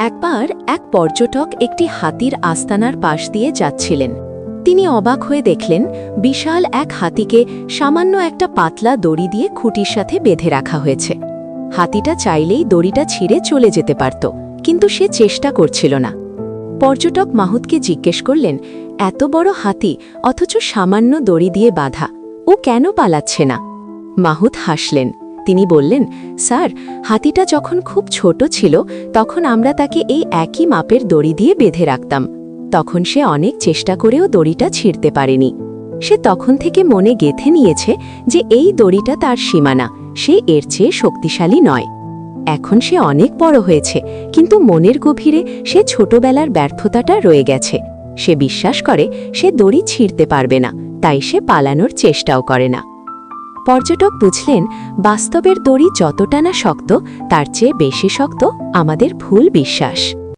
একবার এক পর্যটক একটি হাতির আস্তানার পাশ দিয়ে যাচ্ছিলেন। তিনি অবাক হয়ে দেখলেন বিশাল এক হাতিকে সামান্য একটা পাতলা দড়ি দিয়ে খুঁটির সাথে বেঁধে রাখা হয়েছে। হাতিটা চাইলেই দড়িটা ছিঁড়ে চলে যেতে পারত, কিন্তু সে চেষ্টা করছিল না। পর্যটক মাহুতকে জিজ্ঞেস করলেন, এত বড় হাতি অথচ সামান্য দড়ি দিয়ে বাঁধা, ও কেন পালাচ্ছে না? মাহুত হাসলেন। তিনি বললেন, স্যার, হাতিটা যখন খুব ছোট ছিল তখন আমরা তাকে এই একই মাপের দড়ি দিয়ে বেঁধে রাখতাম। তখন সে অনেক চেষ্টা করেও দড়িটা ছিঁড়তে পারেনি। সে তখন থেকে মনে গেঁথে নিয়েছে যে এই দড়িটা তার সীমানা, সে এর চেয়ে শক্তিশালী নয়। এখন সে অনেক বড় হয়েছে, কিন্তু মনের গভীরে সে ছোটবেলার ব্যর্থতাটা রয়ে গেছে। সে বিশ্বাস করে সে দড়ি ছিঁড়তে পারবে না, তাই সে পালানোর চেষ্টাও করে না। পর্যটক বুঝলেন, বাস্তবের দড়ি যতটা না শক্ত, তার চেয়ে বেশি শক্ত আমাদের ভুল বিশ্বাস।